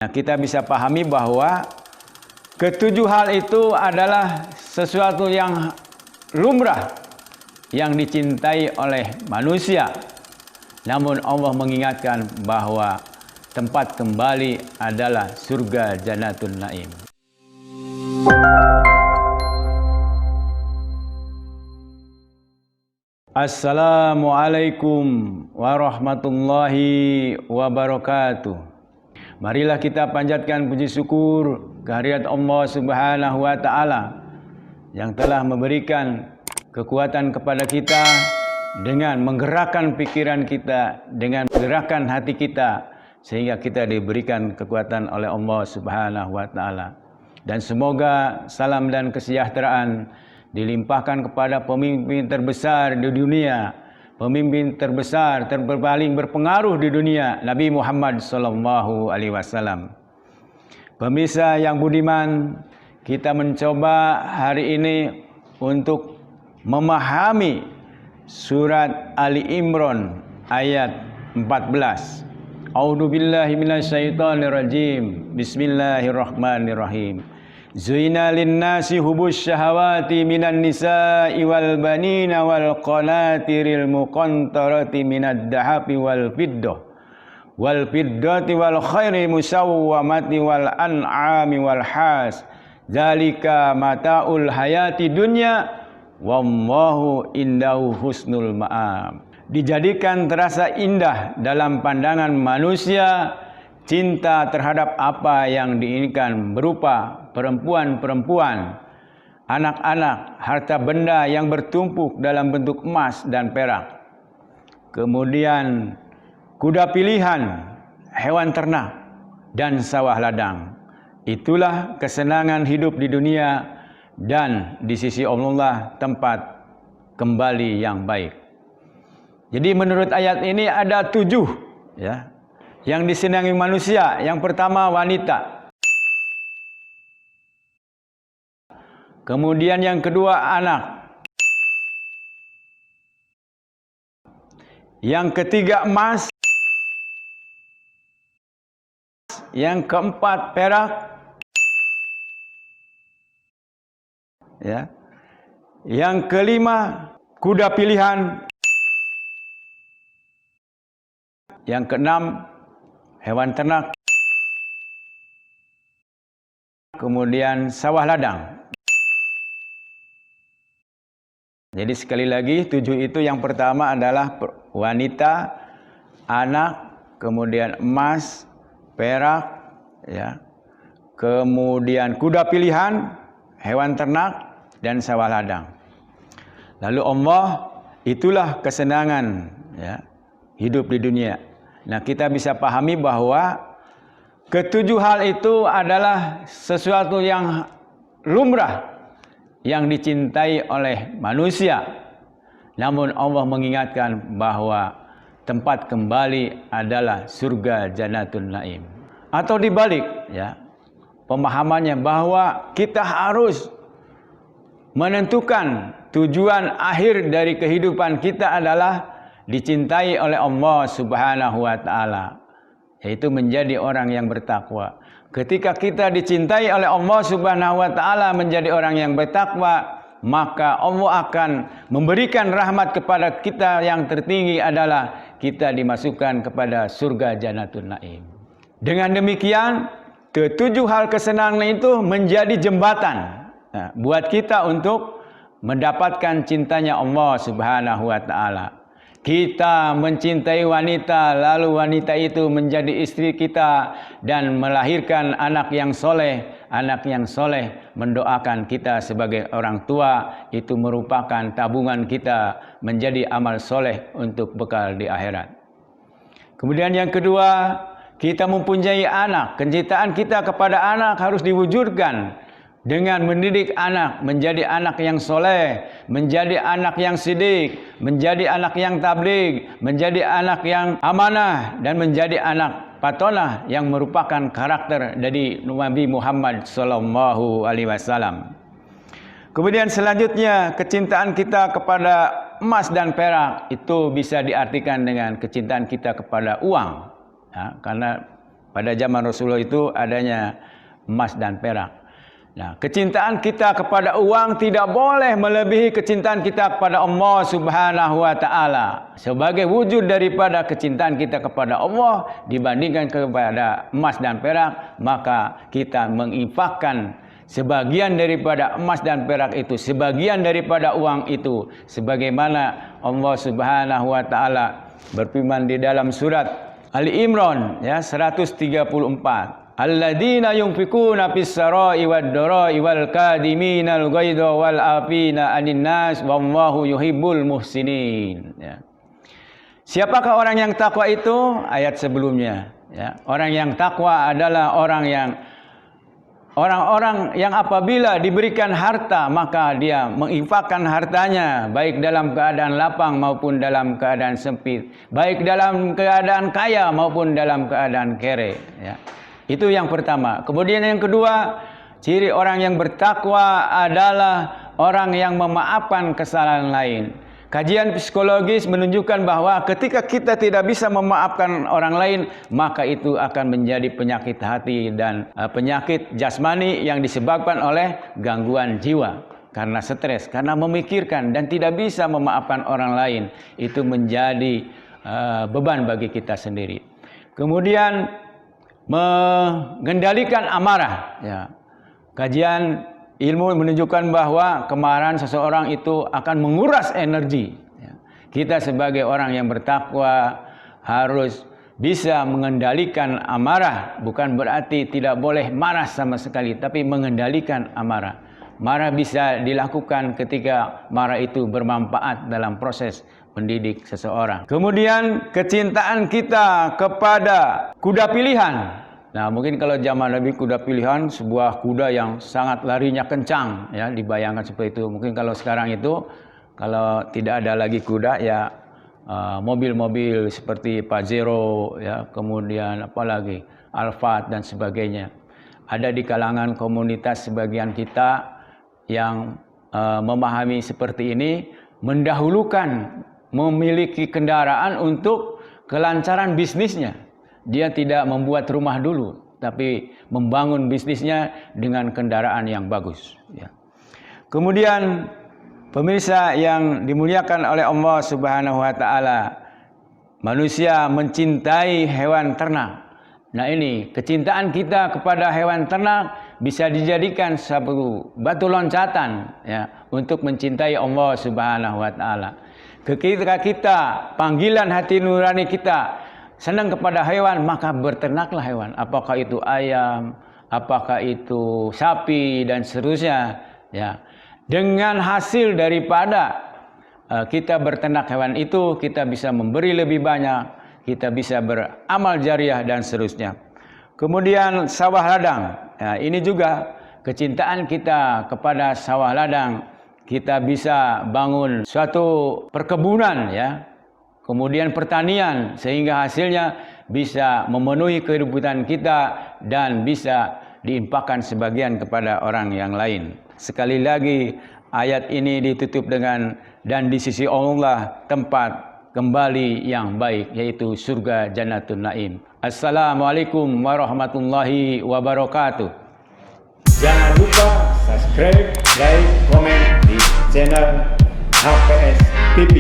Nah, kita bisa pahami bahwa ketujuh hal itu adalah sesuatu yang lumrah, yang dicintai oleh manusia. Namun Allah mengingatkan bahwa tempat kembali adalah surga Jannatul Naim. Assalamualaikum warahmatullahi wabarakatuh. Marilah kita panjatkan puji syukur kehadirat Allah Subhanahu wa Ta'ala yang telah memberikan kekuatan kepada kita dengan menggerakkan pikiran kita, dengan menggerakkan hati kita, sehingga kita diberikan kekuatan oleh Allah Subhanahu wa Ta'ala. Dan semoga salam dan kesejahteraan dilimpahkan kepada pemimpin terbesar di dunia, pemimpin terbesar, terpaling berpengaruh di dunia, Nabi Muhammad SAW. Pemirsa yang budiman, kita mencoba hari ini untuk memahami surat Ali Imran ayat 14. A'udzubillahi minasyaitonirrajim. Bismillahirrahmanirrahim. Zuina linnasi hubus syahawati minan nisa'i wal banina wal qanatiril muqantarati minad dahabi wal fiddati wal khairi musawwamati wal an'ami wal has. Dzalika mataul hayati dunya wallahu indahu husnul ma'ab. Dijadikan terasa indah dalam pandangan manusia cinta terhadap apa yang diinginkan berupa perempuan-perempuan, anak-anak, harta benda yang bertumpuk dalam bentuk emas dan perak. Kemudian kuda pilihan, hewan ternak, dan sawah ladang. Itulah kesenangan hidup di dunia dan di sisi Allah tempat kembali yang baik. Jadi menurut ayat ini ada 7 ya, yang disenangi manusia. Yang pertama wanita. Kemudian yang kedua anak. Yang ketiga emas. Yang keempat perak. Ya. Yang kelima kuda pilihan. Yang keenam hewan ternak. Kemudian sawah ladang. Jadi sekali lagi 7 itu yang pertama adalah wanita, anak, kemudian emas, perak, ya. Kemudian kuda pilihan, hewan ternak, dan sawah ladang. Lalu Allah, itulah kesenangan ya, hidup di dunia. Nah, kita bisa pahami bahwa ketujuh hal itu adalah sesuatu yang lumrah, yang dicintai oleh manusia. Namun Allah mengingatkan bahwa tempat kembali adalah surga Jannatul Naim. Atau dibalik ya, pemahamannya bahwa kita harus menentukan tujuan akhir dari kehidupan kita adalah dicintai oleh Allah Subhanahu wa Ta'ala, yaitu menjadi orang yang bertakwa. Ketika kita dicintai oleh Allah Subhanahu wa Ta'ala menjadi orang yang bertakwa, maka Allah akan memberikan rahmat kepada kita. Yang tertinggi adalah kita dimasukkan kepada surga Jannatul Naim. Dengan demikian, 7 hal kesenangan itu menjadi jembatan buat kita untuk mendapatkan cintanya Allah Subhanahu wa Ta'ala. Kita mencintai wanita, lalu wanita itu menjadi istri kita dan melahirkan anak yang soleh. Anak yang soleh mendoakan kita sebagai orang tua, itu merupakan tabungan kita menjadi amal soleh untuk bekal di akhirat. Kemudian yang kedua, kita mempunyai anak. Kecintaan kita kepada anak harus diwujudkan dengan mendidik anak menjadi anak yang soleh, menjadi anak yang sidik, menjadi anak yang tabligh, menjadi anak yang amanah, dan menjadi anak patonah yang merupakan karakter dari Nabi Muhammad SAW. Kemudian selanjutnya, kecintaan kita kepada emas dan perak itu bisa diartikan dengan kecintaan kita kepada uang. Ya, karena Pada zaman Rasulullah itu adanya emas dan perak. Nah, kecintaan kita kepada uang tidak boleh melebihi kecintaan kita kepada Allah Subhanahu wa taala. Sebagai wujud daripada kecintaan kita kepada Allah dibandingkan kepada emas dan perak, maka kita menginfakkan sebagian daripada emas dan perak itu, sebagian daripada uang itu, sebagaimana Allah Subhanahu wa taala berfirman di dalam surat Ali Imran ya 134. Alladzina yunfikuna fis sarai wad darai wal kadiminal ghaidha wal afina 'anil nas wallahu yuhibbul muhsinin ya. Siapakah orang yang takwa itu? Ayat sebelumnya ya. Orang yang takwa adalah orang-orang yang apabila diberikan harta maka dia menginfakkan hartanya baik dalam keadaan lapang maupun dalam keadaan sempit, baik dalam keadaan kaya maupun dalam keadaan kere ya. Itu yang pertama. Kemudian yang kedua, ciri orang yang bertakwa adalah orang yang memaafkan kesalahan lain. Kajian psikologis menunjukkan bahwa ketika kita tidak bisa memaafkan orang lain, maka itu akan menjadi penyakit hati dan penyakit jasmani yang disebabkan oleh gangguan jiwa. Karena stres, karena memikirkan dan tidak bisa memaafkan orang lain. Itu menjadi beban bagi kita sendiri. Kemudian mengendalikan amarah ya. Kajian ilmu menunjukkan bahwa kemarahan seseorang itu akan menguras energi ya. Kita sebagai orang yang bertakwa harus bisa mengendalikan amarah, bukan berarti tidak boleh marah sama sekali, tapi mengendalikan amarah. Marah bisa dilakukan ketika marah itu bermanfaat dalam proses mendidik seseorang. Kemudian kecintaan kita kepada kuda pilihan. Nah, mungkin kalau zaman Nabi kuda pilihan sebuah kuda yang sangat larinya kencang ya, dibayangkan seperti itu. Mungkin kalau sekarang itu kalau tidak ada lagi kuda ya mobil-mobil seperti Pajero ya, kemudian apalagi Alphard dan sebagainya. Ada di kalangan komunitas sebagian kita yang memahami seperti ini, mendahulukan memiliki kendaraan untuk kelancaran bisnisnya. Dia tidak membuat rumah dulu, tapi membangun bisnisnya dengan kendaraan yang bagus. Ya. Kemudian pemirsa yang dimuliakan oleh Allah Subhanahu wa taala, manusia mencintai hewan ternak. Nah ini kecintaan kita kepada hewan ternak bisa dijadikan satu batu loncatan ya untuk mencintai Allah Subhanahu wa taala. Ketika kita panggilan hati nurani kita senang kepada hewan, maka bernaklah hewan. Apakah itu ayam, apakah itu sapi dan seterusnya ya. Dengan hasil daripada kita berternak hewan itu, kita bisa memberi lebih banyak, kita bisa beramal jariah dan seterusnya. Kemudian sawah ladang. Ya, ini juga kecintaan kita kepada sawah ladang. Kita bisa bangun suatu perkebunan ya. Kemudian pertanian sehingga hasilnya bisa memenuhi kehidupan kita dan bisa diinfakkan sebagian kepada orang yang lain. Sekali lagi ayat ini ditutup dengan dan di sisi Allah tempat kembali yang baik, yaitu surga Jannatul Naim. Assalamualaikum warahmatullahi wabarakatuh. Jangan lupa subscribe, like, komen di channel HPS TV.